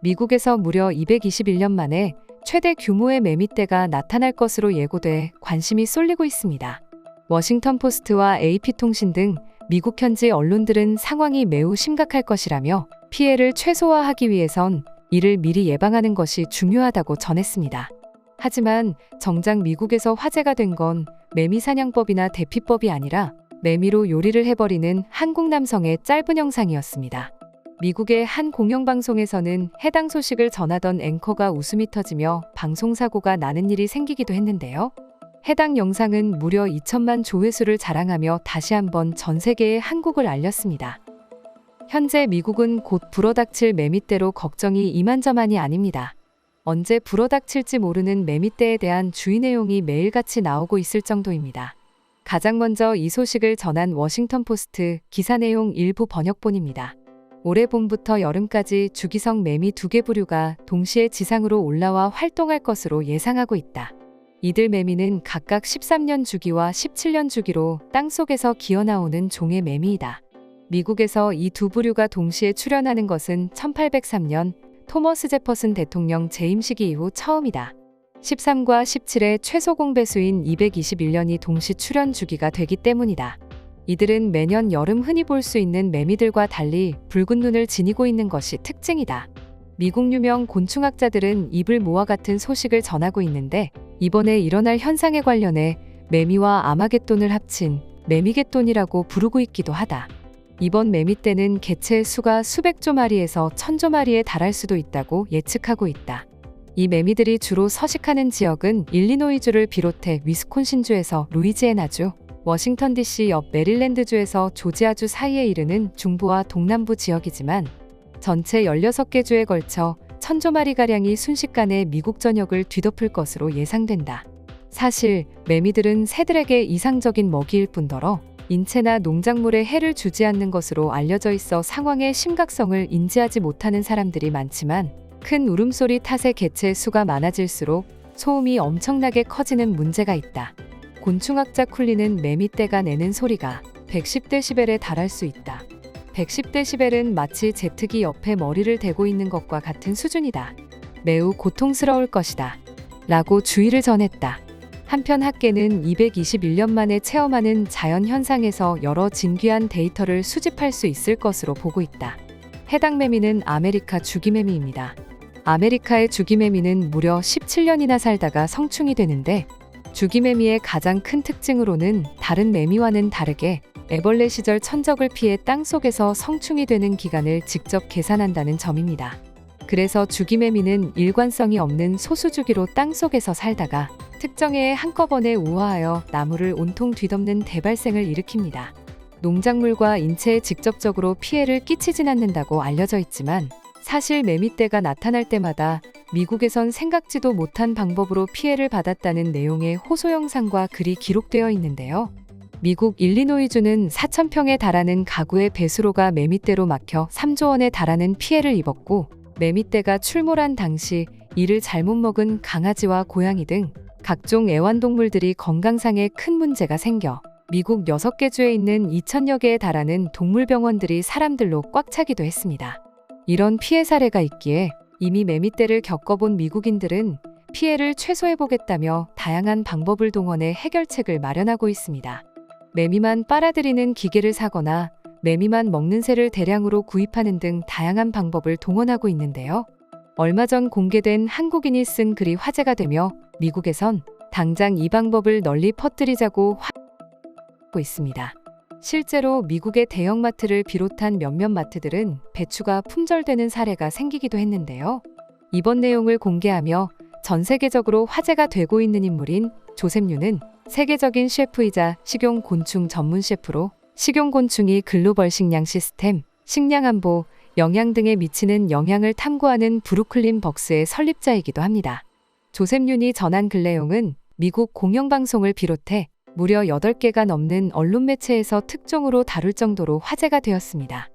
미국에서 무려 221년 만에 최대 규모의 매미떼가 나타날 것으로 예고돼 관심이 쏠리고 있습니다. 워싱턴 포스트와 AP통신 등 미국 현지 언론들은 상황이 매우 심각할 것이라며 피해를 최소화하기 위해선 이를 미리 예방하는 것이 중요하다고 전했습니다. 하지만 정작 미국에서 화제가 된 건 매미 사냥법이나 대피법이 아니라 매미로 요리를 해버리는 한국 남성의 짧은 영상이었습니다. 미국의 한 공영방송에서는 해당 소식을 전하던 앵커가 웃음이 터지며 방송사고가 나는 일이 생기기도 했는데요. 해당 영상은 무려 2천만 조회수를 자랑하며 다시 한번 전 세계에 한국을 알렸습니다. 현재 미국은 곧 불어닥칠 매미떼로 걱정이 이만저만이 아닙니다. 언제 불어닥칠지 모르는 매미떼에 대한 주의 내용이 매일같이 나오고 있을 정도입니다. 가장 먼저 이 소식을 전한 워싱턴 포스트 기사 내용 일부 번역본입니다. 올해 봄부터 여름까지 주기성 매미 2개 부류가 동시에 지상으로 올라와 활동할 것으로 예상하고 있다. 이들 매미는 각각 13년 주기와 17년 주기로 땅속에서 기어나오는 종의 매미이다. 미국에서 이 두 부류가 동시에 출현하는 것은 1803년 토머스 제퍼슨 대통령 재임 시기 이후 처음이다. 13과 17의 최소 공배수인 221년이 동시 출현 주기가 되기 때문이다. 이들은 매년 여름 흔히 볼 수 있는 매미들과 달리 붉은 눈을 지니고 있는 것이 특징이다. 미국 유명 곤충학자들은 이불 모와 같은 소식을 전하고 있는데 이번에 일어날 현상에 관련해 매미와 아마겟돈을 합친 매미겟돈이라고 부르고 있기도 하다. 이번 매미떼는 개체의 수가 수백조 마리에서 천조 마리에 달할 수도 있다고 예측하고 있다. 이 매미들이 주로 서식하는 지역은 일리노이주를 비롯해 위스콘신주에서 루이지애나주, 워싱턴 DC 옆 메릴랜드주에서 조지아주 사이에 이르는 중부와 동남부 지역이지만 전체 16개 주에 걸쳐 천조 마리가량이 순식간에 미국 전역을 뒤덮을 것으로 예상된다. 사실 매미들은 새들에게 이상적인 먹이일 뿐더러 인체나 농작물에 해를 주지 않는 것으로 알려져 있어 상황의 심각성을 인지하지 못하는 사람들이 많지만 큰 울음소리 탓에 개체의 수가 많아질수록 소음이 엄청나게 커지는 문제가 있다. 곤충학자 쿨리는 매미떼가 내는 소리가 110데시벨에 달할 수 있다. 110데시벨은 마치 제트기 옆에 머리를 대고 있는 것과 같은 수준이다. 매우 고통스러울 것이다. 라고 주의를 전했다. 한편 학계는 221년 만에 체험하는 자연 현상에서 여러 진귀한 데이터를 수집할 수 있을 것으로 보고 있다. 해당 매미는 아메리카 주기매미입니다. 아메리카의 주기매미는 무려 17년이나 살다가 성충이 되는데 주기매미의 가장 큰 특징으로는 다른 매미와는 다르게 애벌레 시절 천적을 피해 땅속에서 성충이 되는 기간을 직접 계산한다는 점입니다. 그래서 주기매미는 일관성이 없는 소수주기로 땅속에서 살다가 특정 해에 한꺼번에 우하하여 나무를 온통 뒤덮는 대발생을 일으킵니다. 농작물과 인체에 직접적으로 피해를 끼치진 않는다고 알려져 있지만 사실 매미떼가 나타날 때마다 미국에선 생각지도 못한 방법으로 피해를 받았다는 내용의 호소 영상과 글이 기록되어 있는데요. 미국 일리노이주는 4,000평에 달하는 가구의 배수로가 매미떼로 막혀 3조 원에 달하는 피해를 입었고 매미떼가 출몰한 당시 이를 잘못 먹은 강아지와 고양이 등 각종 애완동물들이 건강상에 큰 문제가 생겨 미국 6개 주에 있는 2,000여 개에 달하는 동물병원들이 사람들로 꽉 차기도 했습니다. 이런 피해 사례가 있기에 이미 매미떼를 겪어본 미국인들은 피해를 최소해보겠다며 다양한 방법을 동원해 해결책을 마련하고 있습니다. 매미만 빨아들이는 기계를 사거나 매미만 먹는 새를 대량으로 구입하는 등 다양한 방법을 동원하고 있는데요. 얼마 전 공개된 한국인이 쓴 글이 화제가 되며 미국에선 당장 이 방법을 널리 퍼뜨리자고 하고 있습니다. 실제로 미국의 대형마트를 비롯한 몇몇 마트들은 배추가 품절되는 사례가 생기기도 했는데요. 이번 내용을 공개하며 전 세계적으로 화제가 되고 있는 인물인 조셉 유는 세계적인 셰프이자 식용곤충 전문 셰프로 식용곤충이 글로벌 식량 시스템, 식량안보, 영양 등에 미치는 영향을 탐구하는 브루클린 벅스의 설립자이기도 합니다. 조셉 윤이 전한 글 내용은 미국 공영방송을 비롯해 무려 8개가 넘는 언론 매체에서 특종으로 다룰 정도로 화제가 되었습니다.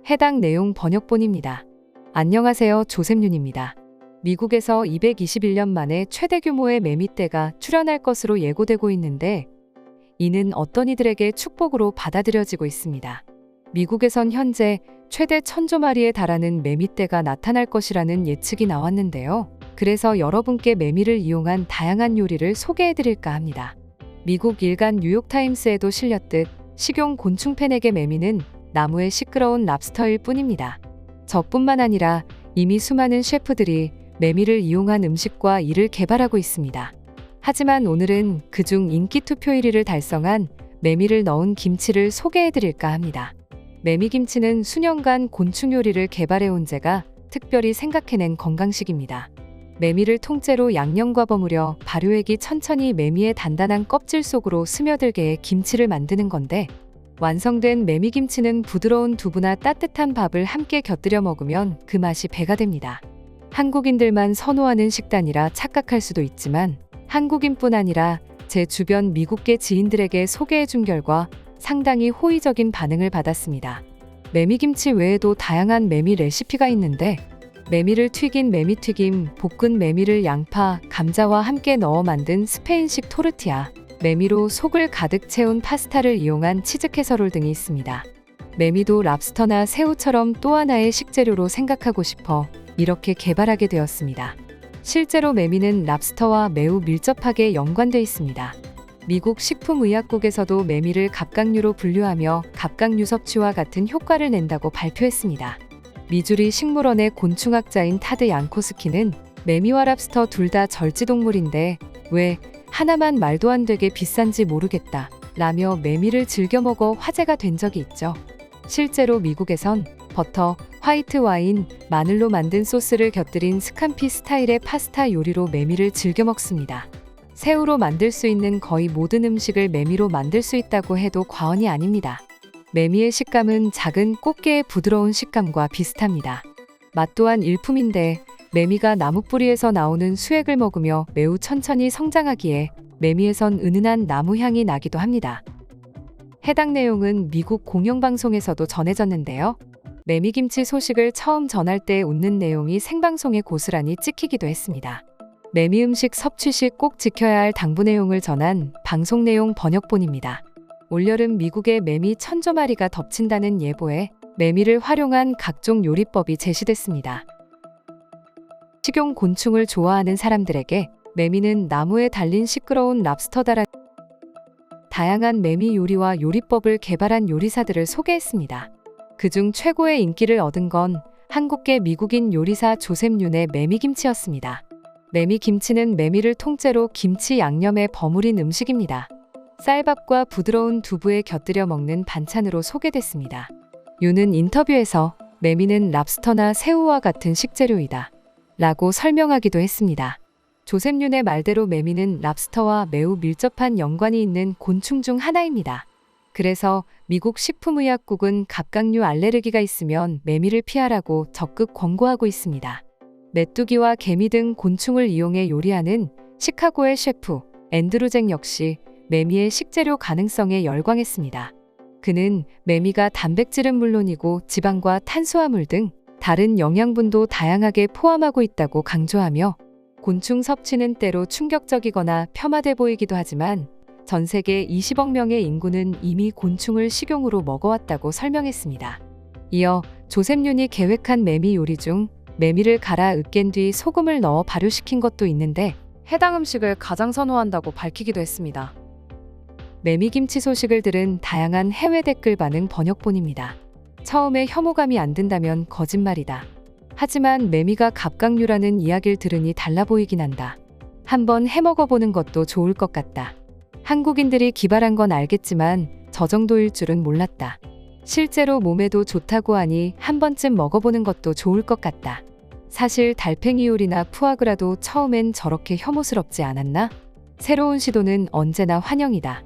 해당 내용 번역본입니다. 안녕하세요, 조셉 윤입니다. 미국에서 221년 만에 최대 규모의 매미떼가 출현할 것으로 예고되고 있는데 이는 어떤 이들에게 축복으로 받아들여지고 있습니다. 미국에선 현재 최대 1000조마리에 달하는 매미떼가 나타날 것이라는 예측이 나왔는데요. 그래서 여러분께 매미를 이용한 다양한 요리를 소개해드릴까 합니다. 미국 일간 뉴욕타임스에도 실렸듯 식용 곤충 팬에게 매미는 나무의 시끄러운 랍스터일 뿐입니다. 저뿐만 아니라 이미 수많은 셰프들이 매미를 이용한 음식과 이를 개발하고 있습니다. 하지만 오늘은 그중 인기 투표 1위를 달성한 매미를 넣은 김치를 소개해드릴까 합니다. 매미김치는 수년간 곤충 요리를 개발해온 제가 특별히 생각해낸 건강식입니다. 매미를 통째로 양념과 버무려 발효액이 천천히 매미의 단단한 껍질 속으로 스며들게 해 김치를 만드는 건데, 완성된 매미김치는 부드러운 두부나 따뜻한 밥을 함께 곁들여 먹으면 그 맛이 배가 됩니다. 한국인들만 선호하는 식단이라 착각할 수도 있지만 한국인뿐 아니라 제 주변 미국계 지인들에게 소개해준 결과 상당히 호의적인 반응을 받았습니다. 매미김치 외에도 다양한 매미 레시피가 있는데, 매미를 튀긴 매미튀김, 볶은 매미를 양파, 감자와 함께 넣어 만든 스페인식 토르티아, 매미로 속을 가득 채운 파스타를 이용한 치즈 캐서롤 등이 있습니다. 매미도 랍스터나 새우처럼 또 하나의 식재료로 생각하고 싶어 이렇게 개발하게 되었습니다. 실제로 매미는 랍스터와 매우 밀접하게 연관돼 있습니다. 미국 식품의약국에서도 매미를 갑각류로 분류하며 갑각류 섭취와 같은 효과를 낸다고 발표했습니다. 미주리 식물원의 곤충학자인 타드 양코스키는 매미와 랍스터 둘 다 절지동물인데 왜 하나만 말도 안 되게 비싼지 모르겠다 라며 매미를 즐겨 먹어 화제가 된 적이 있죠. 실제로 미국에선 버터, 화이트 와인, 마늘로 만든 소스를 곁들인 스캄피 스타일의 파스타 요리로 매미를 즐겨 먹습니다. 새우로 만들 수 있는 거의 모든 음식을 매미로 만들 수 있다고 해도 과언이 아닙니다. 매미의 식감은 작은 꽃게의 부드러운 식감과 비슷합니다. 맛 또한 일품인데 매미가 나무뿌리에서 나오는 수액을 먹으며 매우 천천히 성장하기에 매미에선 은은한 나무 향이 나기도 합니다. 해당 내용은 미국 공영방송에서도 전해졌는데요. 매미김치 소식을 처음 전할 때 웃는 내용이 생방송에 고스란히 찍히기도 했습니다. 매미 음식 섭취 시 꼭 지켜야 할 당부 내용을 전한 방송 내용 번역본입니다. 올여름 미국의 매미 1000조마리가 덮친다는 예보에 매미를 활용한 각종 요리법이 제시됐습니다. 식용 곤충을 좋아하는 사람들에게 매미는 나무에 달린 시끄러운 랍스터다라는 다양한 매미 요리와 요리법을 개발한 요리사들을 소개했습니다. 그중 최고의 인기를 얻은 건 한국계 미국인 요리사 조셉 윤의 매미김치였습니다. 매미김치는 매미를 통째로 김치 양념에 버무린 음식입니다. 쌀밥과 부드러운 두부에 곁들여 먹는 반찬으로 소개됐습니다. 윤은 인터뷰에서 매미는 랍스터나 새우와 같은 식재료이다 라고 설명하기도 했습니다. 조셉 윤의 말대로 매미는 랍스터와 매우 밀접한 연관이 있는 곤충 중 하나입니다. 그래서 미국 식품의약국은 갑각류 알레르기가 있으면 매미를 피하라고 적극 권고하고 있습니다. 메뚜기와 개미 등 곤충을 이용해 요리하는 시카고의 셰프 앤드루 잭 역시 매미의 식재료 가능성에 열광했습니다. 그는 매미가 단백질은 물론이고 지방과 탄수화물 등 다른 영양분도 다양하게 포함하고 있다고 강조하며, 곤충 섭취는 때로 충격적이거나 폄하돼 보이기도 하지만 전 세계 20억 명의 인구는 이미 곤충을 식용으로 먹어왔다고 설명했습니다. 이어 조셉 윤이 계획한 매미 요리 중 매미를 갈아 으깬 뒤 소금을 넣어 발효시킨 것도 있는데 해당 음식을 가장 선호한다고 밝히기도 했습니다. 매미김치 소식을 들은 다양한 해외 댓글 반응 번역본입니다. 처음에 혐오감이 안 든다면 거짓말이다. 하지만 매미가 갑각류라는 이야기를 들으니 달라 보이긴 한다. 한번 해먹어보는 것도 좋을 것 같다. 한국인들이 기발한 건 알겠지만 저 정도일 줄은 몰랐다. 실제로 몸에도 좋다고 하니 한 번쯤 먹어보는 것도 좋을 것 같다. 사실 달팽이 요리나 푸아그라도 처음엔 저렇게 혐오스럽지 않았나? 새로운 시도는 언제나 환영이다.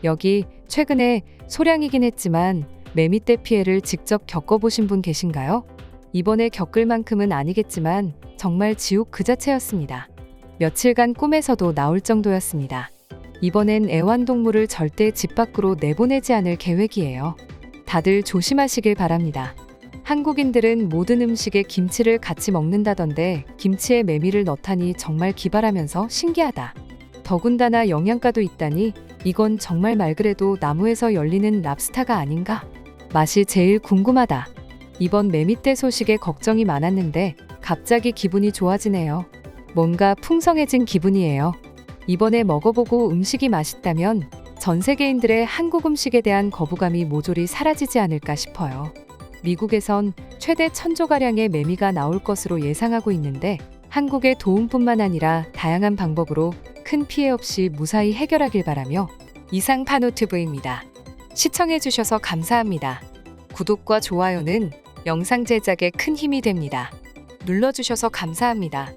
여기 최근에 소량이긴 했지만 매미떼 피해를 직접 겪어보신 분 계신가요? 이번에 겪을 만큼은 아니겠지만 정말 지옥 그 자체였습니다. 며칠간 꿈에서도 나올 정도였습니다. 이번엔 애완동물을 절대 집 밖으로 내보내지 않을 계획이에요. 다들 조심하시길 바랍니다. 한국인들은 모든 음식에 김치를 같이 먹는다던데 김치에 매미를 넣다니 정말 기발하면서 신기하다. 더군다나 영양가도 있다니 이건 정말 말 그대로 나무에서 열리는 랍스타가 아닌가? 맛이 제일 궁금하다. 이번 매미떼 소식에 걱정이 많았는데 갑자기 기분이 좋아지네요. 뭔가 풍성해진 기분이에요. 이번에 먹어보고 음식이 맛있다면 전 세계인들의 한국 음식에 대한 거부감이 모조리 사라지지 않을까 싶어요. 미국에선 최대 1000조가량의 매미가 나올 것으로 예상하고 있는데 한국의 도움뿐만 아니라 다양한 방법으로 큰 피해 없이 무사히 해결하길 바라며 이상 파노튜브입니다. 시청해주셔서 감사합니다. 구독과 좋아요는 영상 제작에 큰 힘이 됩니다. 눌러주셔서 감사합니다.